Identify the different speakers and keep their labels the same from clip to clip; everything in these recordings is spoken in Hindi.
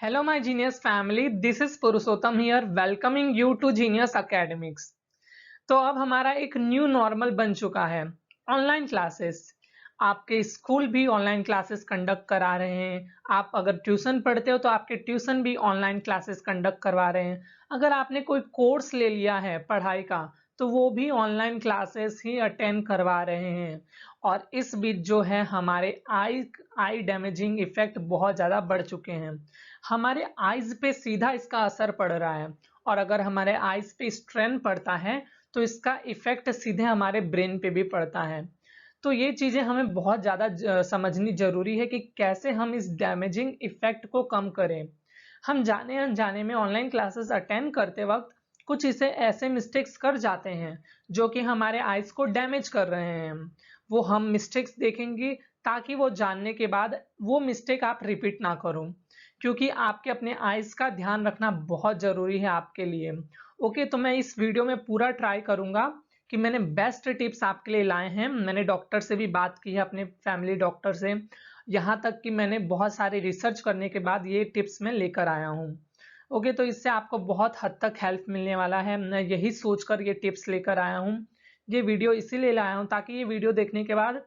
Speaker 1: Hello, my Genius family. This is Purushottam here, welcoming you to Genius Academics. तो अब हमारा एक न्यू नॉर्मल बन चुका है, ऑनलाइन क्लासेस। आपके स्कूल भी ऑनलाइन क्लासेस कंडक्ट करा रहे हैं। आप अगर ट्यूशन पढ़ते हो तो आपके ट्यूशन भी ऑनलाइन क्लासेस कंडक्ट करवा रहे हैं। अगर आपने कोई कोर्स ले लिया है पढ़ाई का तो वो भी ऑनलाइन क्लासेस ही अटेंड करवा रहे हैं। और इस बीच जो है हमारे आई डैमेजिंग इफेक्ट बहुत ज़्यादा बढ़ चुके हैं। हमारे आईज पे सीधा इसका असर पड़ रहा है, और अगर हमारे आईज पे स्ट्रेन पड़ता है तो इसका इफेक्ट सीधे हमारे ब्रेन पे भी पड़ता है। तो ये चीजें हमें बहुत ज्यादा समझनी जरूरी है कि कैसे हम इस डैमेजिंग इफेक्ट को कम करें। हम जाने अनजाने में ऑनलाइन क्लासेस अटेंड करते वक्त कुछ इसे ऐसे मिस्टेक्स कर जाते हैं जो कि हमारे आईज को डैमेज कर रहे हैं। वो हम मिस्टेक्स देखेंगे ताकि वो जानने के बाद वो मिस्टेक आप रिपीट ना करो, क्योंकि आपके अपने आईज का ध्यान रखना बहुत जरूरी है आपके लिए। ओके, तो मैं इस वीडियो में पूरा ट्राई करूंगा कि मैंने बेस्ट टिप्स आपके लिए लाए हैं। मैंने डॉक्टर से भी बात की है, अपने फैमिली डॉक्टर से, यहाँ तक कि मैंने बहुत सारी रिसर्च करने के बाद ये टिप्स मैं लेकर आया हूँ। ओके, तो इससे आपको बहुत हद तक हेल्प मिलने वाला है। मैं यही सोचकर ये टिप्स लेकर आया हूँ। ये वीडियो इसीलिए लाया हूँ ताकि ये वीडियो देखने के बाद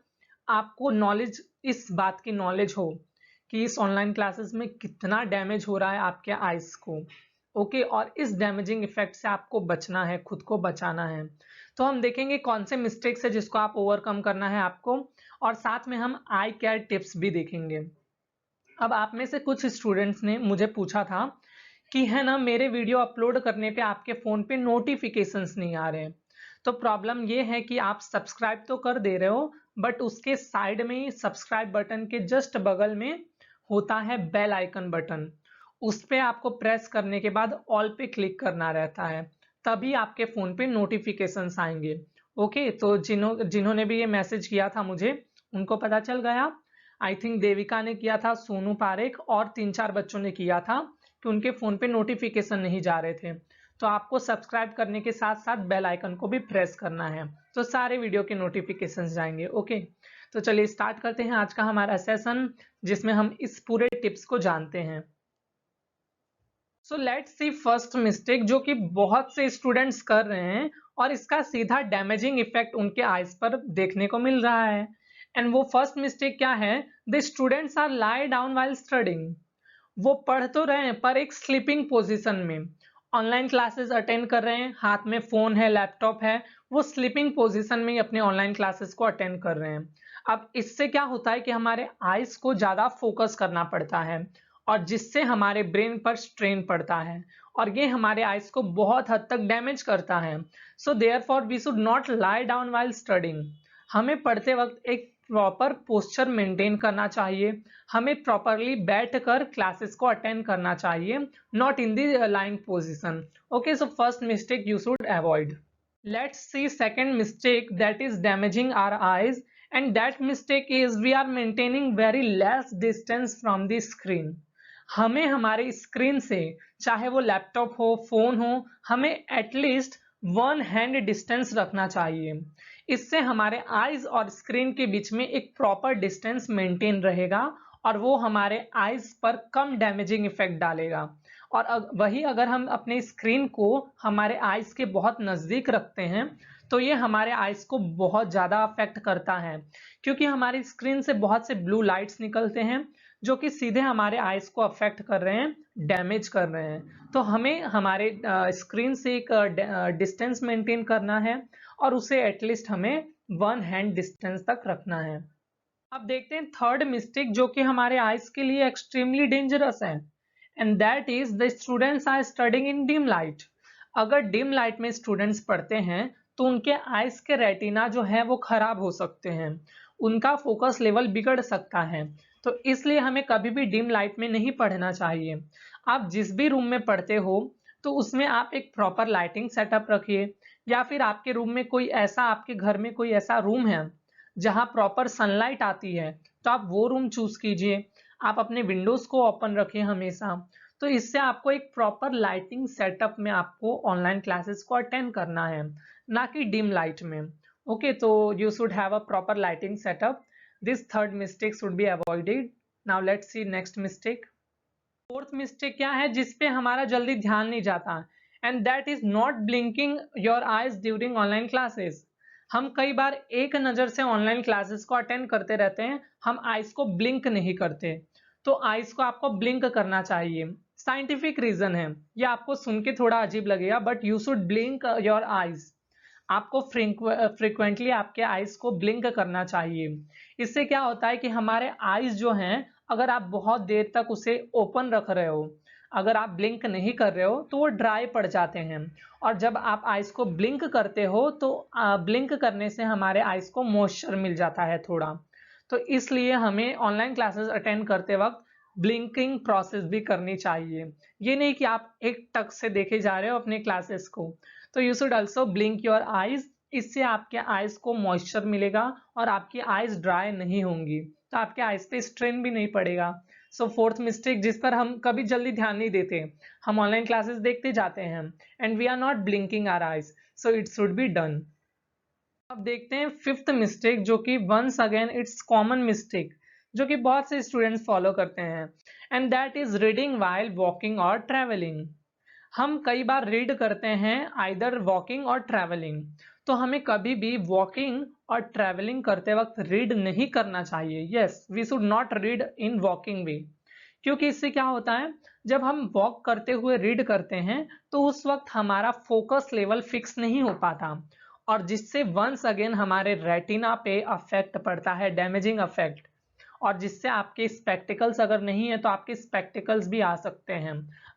Speaker 1: आपको नॉलेज, इस बात की नॉलेज हो कि इस ऑनलाइन क्लासेस में कितना डैमेज हो रहा है आपके आइज को। ओके, और इस डैमेजिंग इफेक्ट से आपको बचना है, खुद को बचाना है। तो हम देखेंगे कौन से मिस्टेक्स है जिसको आप ओवरकम करना है आपको, और साथ में हम आई केयर टिप्स भी देखेंगे। अब आप में से कुछ स्टूडेंट्स ने मुझे पूछा था कि है ना, मेरे वीडियो अपलोड करने पे आपके फ़ोन पे नोटिफिकेशंस नहीं आ रहे हैं। तो प्रॉब्लम ये है कि आप सब्सक्राइब तो कर दे रहे हो, बट उसके साइड में ही सब्सक्राइब बटन के जस्ट बगल में होता है बेल आइकन बटन। उस पे आपको प्रेस करने के बाद ऑल पे क्लिक करना रहता है, तभी आपके फ़ोन पे नोटिफिकेशंस आएंगे। ओके, तो जिन्होंने भी ये मैसेज किया था मुझे, उनको पता चल गया। आई थिंक देविका ने किया था, सोनू पारेख और 3-4 बच्चों ने किया था कि उनके फ़ोन पे नोटिफिकेशन नहीं जा रहे थे। तो आपको सब्सक्राइब करने के साथ साथ बेल आइकन को भी प्रेस करना है, तो सारे वीडियो के नोटिफिकेशंस जाएंगे। ओके, तो चलिए स्टार्ट करते हैं आज का हमारा सेशन, जिसमें हम इस पूरे टिप्स को जानते हैं। So let's see first mistake जो कि बहुत से स्टूडेंट्स कर रहे हैं, और इसका सीधा डैमेजिंग इफेक्ट उनके आईज पर देखने को मिल रहा है। एंड वो फर्स्ट मिस्टेक क्या है? The students are lie down while studying. वो पढ़ तो रहे हैं पर एक स्लीपिंग पोजीशन में। ऑनलाइन क्लासेस अटेंड कर रहे हैं, हाथ में फोन है, लैपटॉप है, वो स्लीपिंग पोजीशन में ही अपने ऑनलाइन क्लासेस को अटेंड कर रहे हैं। अब इससे क्या होता है कि हमारे आईज को ज्यादा फोकस करना पड़ता है, और जिससे हमारे ब्रेन पर स्ट्रेन पड़ता है, और ये हमारे आईज को बहुत हद तक डैमेज करता है। So therefore we should not lie down while studying. हमें पढ़ते वक्त एक प्रॉपर पोस्चर मेंटेन करना चाहिए। हमें प्रॉपरली बैठकर क्लासेस को अटेंड करना चाहिए, not in the lying position. Okay, so first mistake you should avoid. Let's see second mistake that is damaging our eyes, and that mistake is we are maintaining very less distance from the screen. हमें हमारे स्क्रीन से, चाहे वो लैपटॉप हो, फोन हो, हमें एटलीस्ट 1 हैंड डिस्टेंस रखना चाहिए। इससे हमारे आईज और स्क्रीन के बीच में एक प्रॉपर डिस्टेंस मेंटेन रहेगा, और वो हमारे आईज पर कम डैमेजिंग इफेक्ट डालेगा। और वही अगर हम अपने स्क्रीन को हमारे आईज के बहुत नज़दीक रखते हैं तो ये हमारे आईज को बहुत ज़्यादा अफेक्ट करता है, क्योंकि हमारी स्क्रीन से बहुत से ब्लू लाइट्स निकलते हैं जो कि सीधे हमारे आईज को अफेक्ट कर रहे हैं, डैमेज कर रहे हैं। तो हमें हमारे स्क्रीन से एक डिस्टेंस मेंटेन करना है, और उसे एटलीस्ट हमें 1 हैंड डिस्टेंस तक रखना है। अब देखते हैं थर्ड मिस्टेक जो कि हमारे आईज के लिए एक्सट्रीमली डेंजरस है, and that is the students are studying in dim light. अगर डिम लाइट में स्टूडेंट्स पढ़ते हैं तो उनके आईज के रेटिना जो है वो खराब हो सकते हैं, उनका फोकस लेवल बिगड़ सकता है। तो इसलिए हमें कभी भी डिम लाइट में नहीं पढ़ना चाहिए। आप जिस भी रूम में पढ़ते हो तो उसमें आप एक प्रॉपर लाइटिंग सेटअप रखिए, या फिर आपके रूम में कोई ऐसा, आपके घर में कोई ऐसा रूम है जहां प्रॉपर सनलाइट आती है, तो आप वो रूम चूज कीजिए। आप अपने विंडोज को ओपन रखें हमेशा। तो इससे आपको एक प्रॉपर लाइटिंग सेटअप में आपको ऑनलाइन क्लासेस को अटेंड करना है, ना कि डिम लाइट में। ओके, तो you should have a proper lighting setup. This third mistake should be avoided. Now let's see next mistake. Fourth mistake क्या है जिस पे हमारा जल्दी ध्यान नहीं जाता, and that is not blinking your eyes during online classes. हम कई बार एक नज़र से ऑनलाइन क्लासेस को अटेंड करते रहते हैं, हम आईज को ब्लिंक नहीं करते। तो आईज को आपको ब्लिंक करना चाहिए। साइंटिफिक रीजन है, ये आपको सुन के थोड़ा अजीब लगेगा, but you should blink your eyes. आपको फ्रिक्वेंटली आपके आईज को ब्लिंक करना चाहिए। इससे क्या होता है कि हमारे आईज जो हैं, अगर आप बहुत देर तक उसे ओपन रख रहे हो, अगर आप ब्लिंक नहीं कर रहे हो तो वो ड्राई पड़ जाते हैं। और जब आप आईज को ब्लिंक करते हो तो ब्लिंक करने से हमारे आईज को मॉइस्चर मिल जाता है थोड़ा। तो इसलिए हमें ऑनलाइन क्लासेस अटेंड करते वक्त ब्लिंकिंग प्रोसेस भी करनी चाहिए। ये नहीं कि आप एक टक से देखे जा रहे हो अपने क्लासेस को। तो you should also blink your eyes. इससे आपके आईज को मॉइस्चर मिलेगा और आपकी आईज ड्राई नहीं होंगी, तो आपके आईज पे स्ट्रेन भी नहीं पड़ेगा। सो फोर्थ मिस्टेक जिस पर हम कभी जल्दी ध्यान नहीं देते, हम ऑनलाइन क्लासेस देखते जाते हैं and we are not blinking our eyes, so it should be done. अब देखते हैं फिफ्थ मिस्टेक, जो कि once again it's common mistake, जो कि बहुत से स्टूडेंट्स फॉलो करते हैं, and that is reading while walking और ट्रैवलिंग। हम कई बार रीड करते हैं आइदर वॉकिंग और ट्रैवलिंग, तो हमें कभी भी वॉकिंग और ट्रैवलिंग करते वक्त रीड नहीं करना चाहिए। Yes, we should not read in walking way, क्योंकि इससे क्या होता है, जब हम वॉक करते हुए रीड करते हैं तो उस वक्त हमारा फोकस लेवल फिक्स नहीं हो पाता, और जिससे वंस अगेन हमारे रेटिना पे अफेक्ट पड़ता है, डैमेजिंग अफेक्ट। और जिससे आपके स्पेक्टिकल्स अगर नहीं है तो आपके स्पेक्टिकल्स भी आ सकते हैं।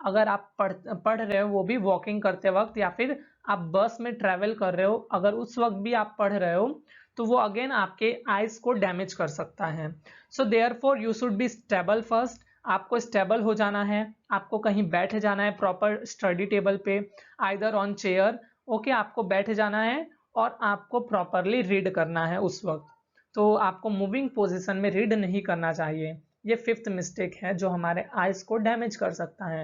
Speaker 1: अगर आप पढ़ रहे हो, वो भी वॉकिंग करते वक्त, या फिर आप बस में ट्रैवल कर रहे हो, अगर उस वक्त भी आप पढ़ रहे हो, तो वो अगेन आपके आईज को डैमेज कर सकता है। So therefore you should be stable first. आपको स्टेबल हो जाना है, आपको कहीं बैठ जाना है प्रॉपर स्टडी टेबल पे, आइदर ऑन चेयर। ओके, आपको बैठ जाना है और आपको प्रॉपरली रीड करना है उस वक्त। तो आपको मूविंग पोजीशन में रीड नहीं करना चाहिए। ये फिफ्थ मिस्टेक है जो हमारे आईज को डैमेज कर सकता है।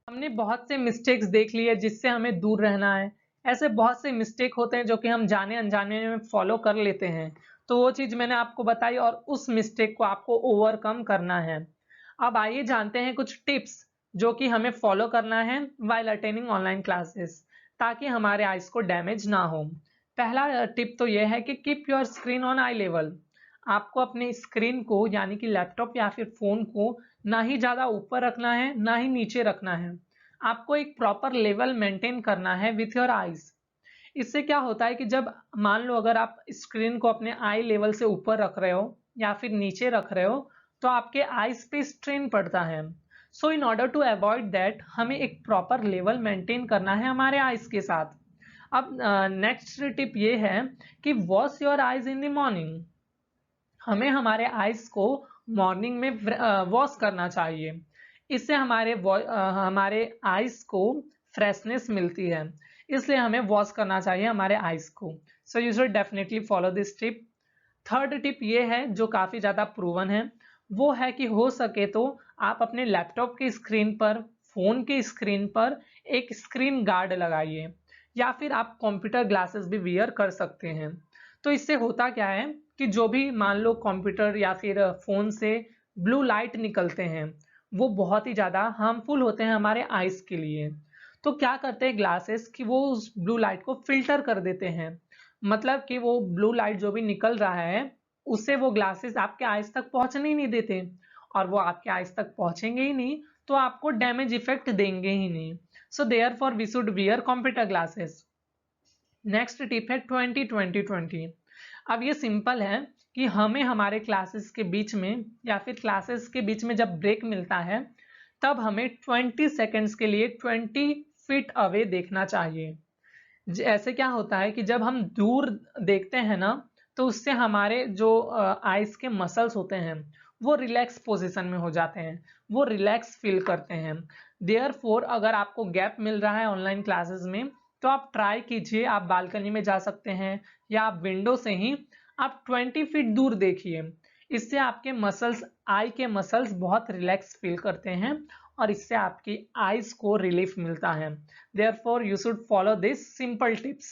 Speaker 1: हमने बहुत से मिस्टेक्स देख लिए जिससे हमें दूर रहना है। ऐसे बहुत से मिस्टेक होते हैं जो कि हम जाने अनजाने में फॉलो कर लेते हैं, तो वो चीज़ मैंने आपको बताई और उस मिस्टेक को आपको ओवरकम करना है। अब आइए जानते हैं कुछ टिप्स जो कि हमें फॉलो करना है वाइल अटेंडिंग ऑनलाइन क्लासेस, ताकि हमारे आईज को डैमेज ना हो। पहला टिप तो यह है कि keep your screen on I level. आपको अपने स्क्रीन को, यानी कि लैपटॉप या फिर फोन को, ना ही ज़्यादा ऊपर रखना है ना ही नीचे रखना है। आपको एक प्रॉपर लेवल मेंटेन करना है विथ योर आईज। इससे क्या होता है कि जब मान लो अगर आप स्क्रीन को अपने आई लेवल से ऊपर रख रहे हो या फिर नीचे रख रहे हो, तो आपके आईज पे स्ट्रेन पड़ता है। So in order to avoid that, हमें एक प्रॉपर लेवल मेंटेन करना है हमारे आईज के साथ। अब नेक्स्ट टिप ये है कि wash your eyes in the morning. हमें हमारे आईज को मॉर्निंग में वॉश करना चाहिए। इससे हमारे आईज को फ्रेशनेस मिलती है, इसलिए हमें वॉश करना चाहिए हमारे आईज को। So you should definitely follow this tip. Third tip ये है जो काफ़ी ज़्यादा प्रूवन है, वो है कि हो सके तो आप अपने लैपटॉप की स्क्रीन पर, फ़ोन की स्क्रीन पर एक स्क्रीन गार्ड लगाइए, या फिर आप कंप्यूटर ग्लासेस भी वियर कर सकते हैं। तो इससे होता क्या है कि जो भी मान लो कंप्यूटर या फिर फ़ोन से ब्लू लाइट निकलते हैं, वो बहुत ही ज़्यादा हार्मफुल होते हैं हमारे आइज़ के लिए। तो क्या करते हैं ग्लासेस कि वो उस ब्लू लाइट को फ़िल्टर कर देते हैं। मतलब कि वो ब्लू लाइट जो भी निकल रहा है, उससे वो ग्लासेस आपके आइज़ तक पहुँचने ही नहीं देते, और वो आपके आइज़ तक पहुँचेंगे ही नहीं, तो आपको डैमेज इफ़ेक्ट देंगे ही नहीं। So therefore we should wear computer glasses. Next tip है 20-20-20। अब ये सिंपल है कि हमें हमारे क्लासेस के बीच में या फिर क्लासेस के बीच में जब ब्रेक मिलता है, तब हमें 20 सेकेंड्स के लिए 20 फीट अवे देखना चाहिए। ऐसे क्या होता है कि जब हम दूर देखते हैं ना, तो उससे हमारे जो आइस के मसल्स होते हैं वो रिलैक्स पोजीशन में हो जाते हैं, वो रिलैक्स फील करते हैं। देयरफॉर अगर आपको गैप मिल रहा है ऑनलाइन क्लासेस में, तो आप ट्राई कीजिए, आप बालकनी में जा सकते हैं या आप विंडो से ही आप 20 फीट दूर देखिए। इससे आपके मसल्स, आई के मसल्स बहुत रिलैक्स फील करते हैं और इससे आपकी आईज को रिलीफ मिलता है। Therefore, you should follow these simple tips.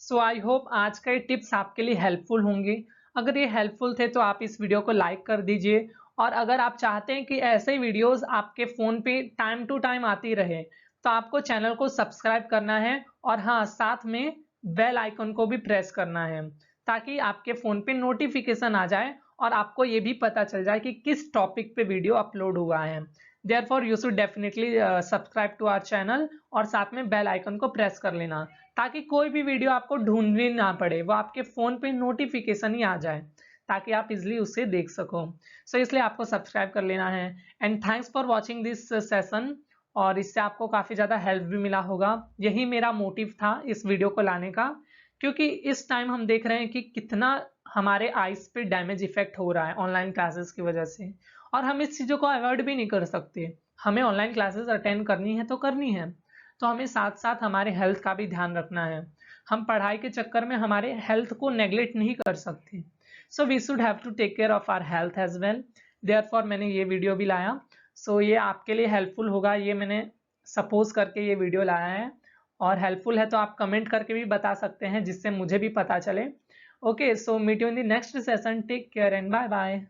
Speaker 1: So I hope आज का ये टिप्स आपके लिए हेल्पफुल होंगे। अगर ये हेल्पफुल थे तो आप इस वीडियो को लाइक कर दीजिए और अगर आप चाहते हैं कि ऐसे वीडियोस आपके फ़ोन पे टाइम टू टाइम आती रहे, तो आपको चैनल को सब्सक्राइब करना है और हाँ, साथ में बेल आइकन को भी प्रेस करना है, ताकि आपके फ़ोन पे नोटिफ़िकेशन आ जाए और आपको ये भी पता चल जाए कि किस टॉपिक पे वीडियो अपलोड हुआ है। Therefore you should definitely subscribe to our channel और साथ में बेल आइकन को प्रेस कर लेना, ताकि कोई भी वीडियो आपको ढूँढनी ना पड़े, वो आपके फ़ोन पे नोटिफ़िकेशन ही आ जाए, ताकि आप इज़िली उसे देख सको। सो इसलिए आपको सब्सक्राइब कर लेना है। And thanks for watching this session, और इससे आपको काफ़ी ज़्यादा हेल्प भी मिला होगा। यही मेरा मोटिव था इस वीडियो को लाने का, क्योंकि इस टाइम हम देख रहे हैं कि कितना हमारे आइज़ पे डैमेज इफ़ेक्ट हो रहा है ऑनलाइन क्लासेस की वजह से, और हम इस चीज़ों को अवॉइड भी नहीं कर सकते। हमें ऑनलाइन क्लासेस अटेंड करनी है तो करनी है, तो हमें साथ-साथ हमारे हेल्थ का भी ध्यान रखना है। हम पढ़ाई के चक्कर में हमारे हेल्थ को नेग्लेक्ट नहीं कर सकते। So we should have to take care of our health as well. Therefore मैंने ये वीडियो भी लाया। सो ये आपके लिए हेल्पफुल होगा, ये मैंने सपोज़ करके ये वीडियो लाया है, और हेल्पफुल है तो आप कमेंट करके भी बता सकते हैं, जिससे मुझे भी पता चले। Okay, so meet you in the next session. Take care and bye bye.